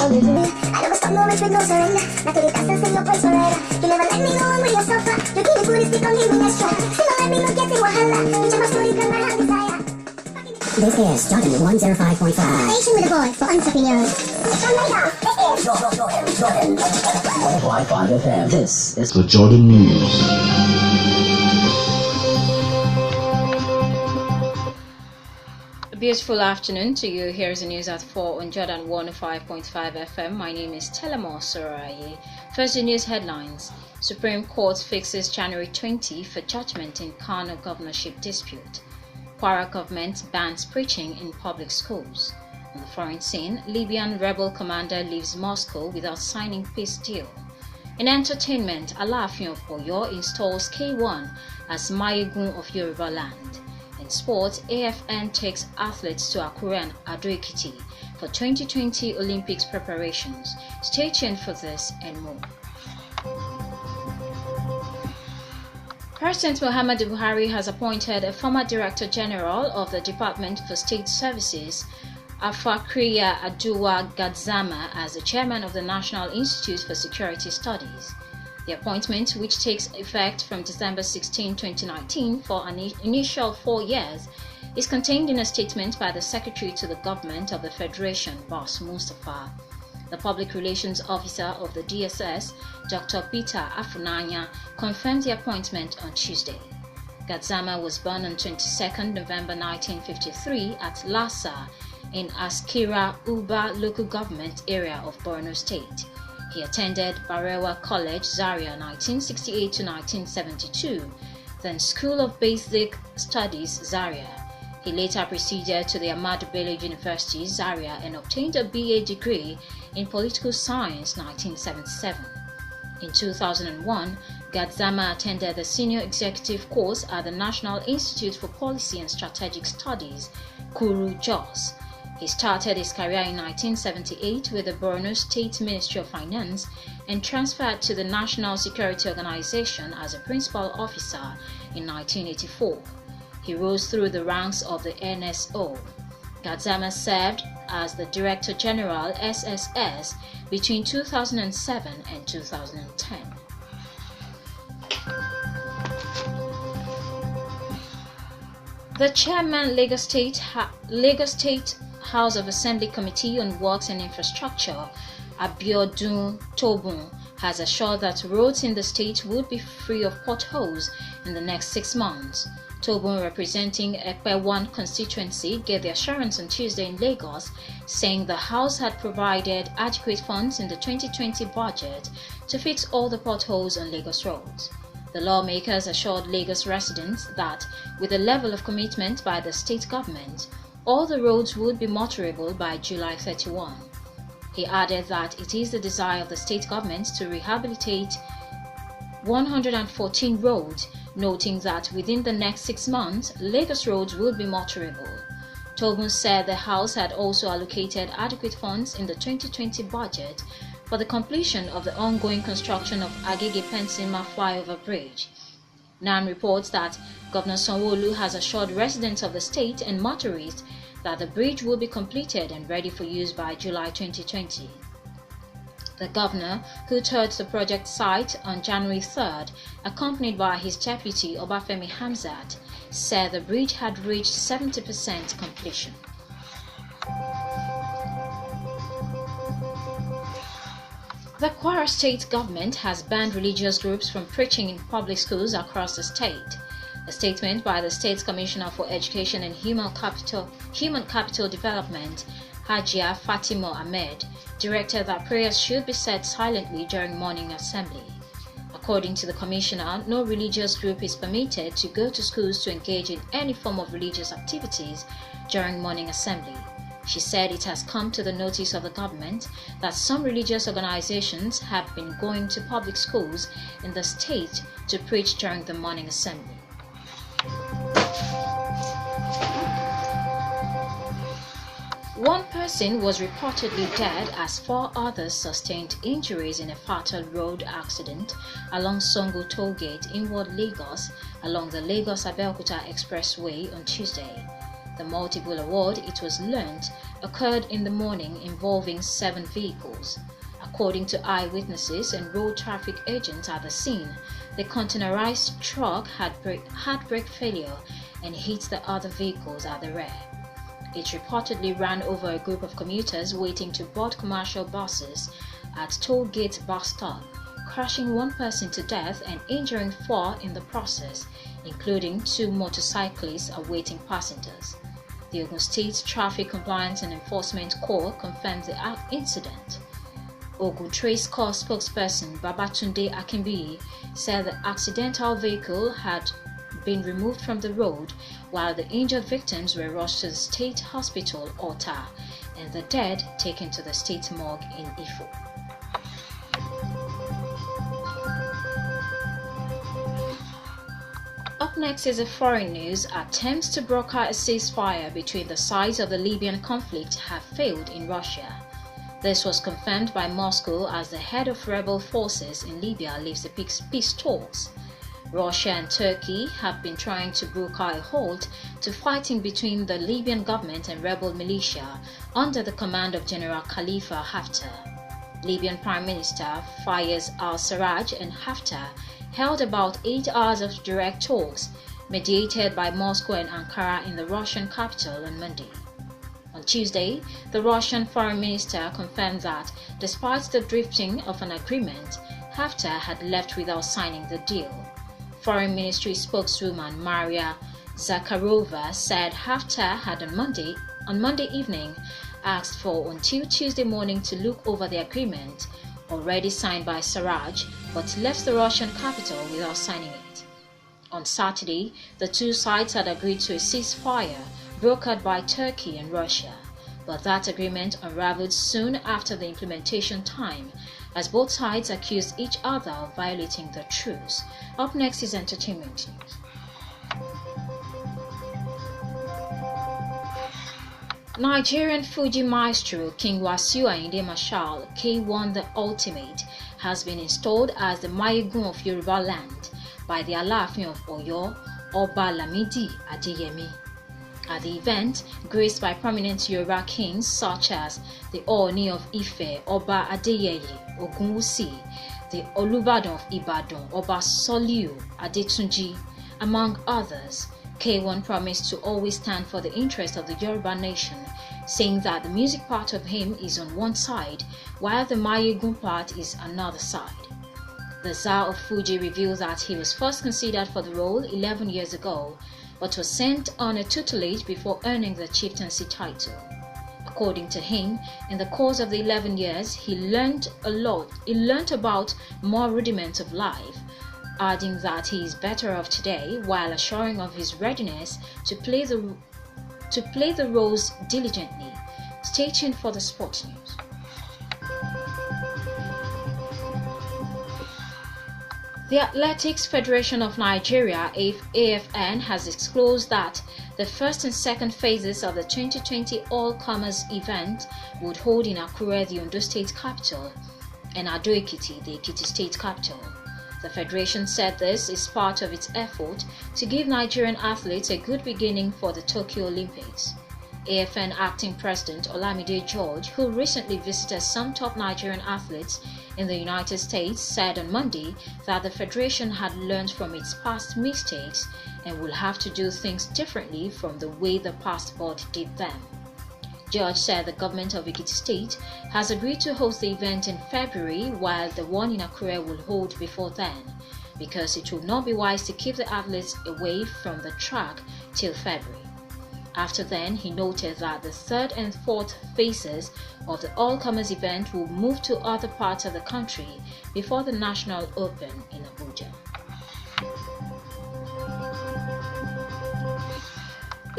I never stop no rich with no surrender. Not to the dance and sing your praise forever. You never let me know when you suffer. You give me good, stick on me when you're strong. You don't let me know getting wahala. You just my story, cause my heart desire. This is Jordan 105.5. Station with a boy for entrepreneurs. Jordan 105 FM. This is the Jordan News. Beautiful afternoon to you. Here's the news at 4 on Jordan 105.5 FM. My name is Telemo Soraye. First, the news headlines. Supreme Court fixes January 20 for judgment in Kano governorship dispute. Kwara government bans preaching in public schools. On the foreign scene, Libyan rebel commander leaves Moscow without signing peace deal. In entertainment, Alaafin of Oyo installs K1 as Mayegun of Yoruba land. In sports, AFN takes athletes to Akure and Ado-Ekiti for 2020 Olympics preparations. Stay tuned for this and more. President Muhammadu Buhari has appointed a former Director General of the Department for State Services, Afakriya Aduwa Gadzama, as the Chairman of the National Institute for Security Studies. The appointment, which takes effect from December 16, 2019 for an initial 4 years, is contained in a statement by the Secretary to the Government of the Federation, Boss Mustafa. The Public Relations Officer of the DSS, Dr. Peter Afunanya, confirmed the appointment on Tuesday. Gadzama was born on 22 November 1953 at Lassa in Askira Uba local government area of Borno State. He attended Barewa College, Zaria 1968 to 1972, then School of Basic Studies, Zaria. He later proceeded to the Ahmadu Bello University, Zaria, and obtained a BA degree in Political Science 1977. In 2001, Gadzama attended the Senior Executive course at the National Institute for Policy and Strategic Studies, Kuru, Jos. He started his career in 1978 with the Borno State Ministry of Finance and transferred to the National Security Organization as a principal officer in 1984. He rose through the ranks of the NSO. Gadzama served as the Director General SSS between 2007 and 2010. The Chairman, Lagos State House of Assembly Committee on Works and Infrastructure, Abiodun Tobun, has assured that roads in the state would be free of potholes in the next 6 months. Tobun, representing Ekpe 1 constituency, gave the assurance on Tuesday in Lagos, saying the House had provided adequate funds in the 2020 budget to fix all the potholes on Lagos roads. The lawmakers assured Lagos residents that, with a level of commitment by the state government, all the roads would be motorable by July 31. He added that it is the desire of the state government to rehabilitate 114 roads, noting that within the next 6 months, Lagos roads will be motorable. Tobun said the House had also allocated adequate funds in the 2020 budget for the completion of the ongoing construction of Agege-Pensima flyover bridge. NAN reports that Governor Sanwo-Olu has assured residents of the state and motorists that the bridge will be completed and ready for use by July 2020. The governor, who toured the project site on January 3rd, accompanied by his deputy Obafemi Hamzat, said the bridge had reached 70% completion. The Kwara State government has banned religious groups from preaching in public schools across the state. A statement by the State's Commissioner for Education and Human Capital Development, Hajia Fatima Ahmed, directed that prayers should be said silently during morning assembly. According to the Commissioner, no religious group is permitted to go to schools to engage in any form of religious activities during morning assembly. She said it has come to the notice of the government that some religious organizations have been going to public schools in the state to preach during the morning assembly. One person was reportedly dead as 4 others sustained injuries in a fatal road accident along Songo Tollgate, inward Lagos, along the Lagos-Abeokuta Expressway on Tuesday. The multiple award, it was learned, occurred in the morning involving 7 vehicles. According to eyewitnesses and road traffic agents at the scene, the containerized truck had brake failure and hit the other vehicles at the rear. It reportedly ran over a group of commuters waiting to board commercial buses at Toll Gate bus stop, crashing 1 person to death and injuring 4 in the process, including 2 motorcyclists awaiting passengers. The Ogun State Traffic Compliance and Enforcement Corps confirmed the incident. Ogun Trace Corps spokesperson Babatunde Akinbiyi said the accidental vehicle had been removed from the road while the injured victims were rushed to the state hospital Ota and the dead taken to the state morgue in Ifo. Up next is a foreign news. Attempts to broker a ceasefire between the sides of the Libyan conflict have failed in Russia. This was confirmed by Moscow as the head of rebel forces in Libya leaves the peace talks. Russia and Turkey have been trying to broker a halt to fighting between the Libyan government and rebel militia under the command of General Khalifa Haftar. Libyan Prime Minister Fayez al-Sarraj and Haftar held about 8 hours of direct talks, mediated by Moscow and Ankara in the Russian capital on Monday. On Tuesday, the Russian foreign minister confirmed that, despite the drifting of an agreement, Haftar had left without signing the deal. Foreign Ministry spokeswoman Maria Zakharova said Haftar had on Monday evening asked for until Tuesday morning to look over the agreement, already signed by Sarraj, but left the Russian capital without signing it. On Saturday, the two sides had agreed to a ceasefire brokered by Turkey and Russia, but that agreement unraveled soon after the implementation time, as both sides accused each other of violating the truce. Up next is entertainment news. Nigerian Fuji maestro King Wasiu Ayinde Marshal K1 the Ultimate has been installed as the Mayegun of Yoruba land by the Alaafin of Oyo, Oba Lamidi Adeyemi. At the event, graced by prominent Yoruba kings such as the Ooni of Ife, Oba Adeyeye Ogunwusi, the Olubadan of Ibadan, Oba Soliu Adetunji, among others, K1 promised to always stand for the interest of the Yoruba nation, saying that the music part of him is on one side, while the Mayegun part is another side. The Tsar of Fuji revealed that he was first considered for the role 11 years ago, but was sent on a tutelage before earning the chieftaincy title. According to him, in the course of the 11 years, he learned a lot. He learned about more rudiments of life, adding that he is better off today, while assuring of his readiness to play the roles diligently. Stay tuned for the sports news. The Athletics Federation of Nigeria (AFN) has disclosed that the first and second phases of the 2020 All-Comers event would hold in Akure, the Ondo State capital, and Ado-Ekiti, the Ekiti State capital. The federation said this is part of its effort to give Nigerian athletes a good beginning for the Tokyo Olympics. AFN acting president Olamide George, who recently visited some top Nigerian athletes in the United States, said on Monday that the federation had learned from its past mistakes and will have to do things differently from the way the past board did them. George said the government of Ekiti State has agreed to host the event in February, while the one in Akure will hold before then, because it will not be wise to keep the athletes away from the track till February. After then, he noted that the third and fourth phases of the All-Comers event will move to other parts of the country before the National Open in Abuja.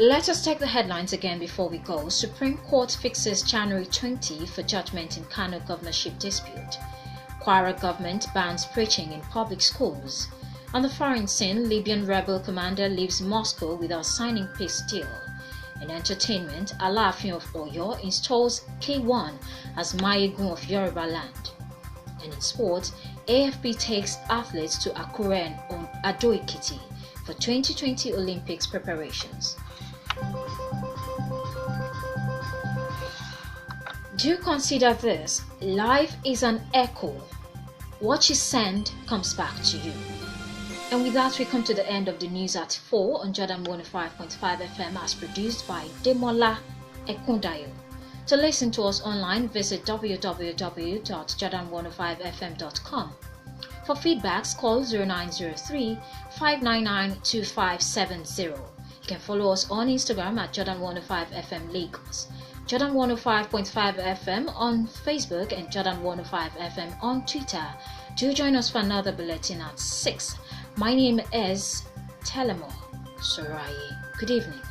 Let us take the headlines again before we go. Supreme Court fixes January 20 for judgment in Kano governorship dispute. Kwara government bans preaching in public schools. On the foreign scene, Libyan rebel commander leaves Moscow without signing peace deal. In entertainment, Alaafin of Oyo installs K1 as Mayegun of Yoruba land. And in sports, AFP takes athletes to Akure and Ado-Ekiti for 2020 Olympics preparations. Do consider this: life is an echo. What you send comes back to you. And with that, we come to the end of the news at 4 on Jordan 105.5 FM, as produced by Demola Ekundayo. To listen to us online, visit www.jordan105fm.com. For feedbacks, call 0903 599 2570. You can follow us on Instagram at Jordan 105FM Lagos, Jordan 105.5 FM on Facebook, and Jordan 105 FM on Twitter. Do join us for another bulletin at 6. My name is Telemo Soraye. Good evening.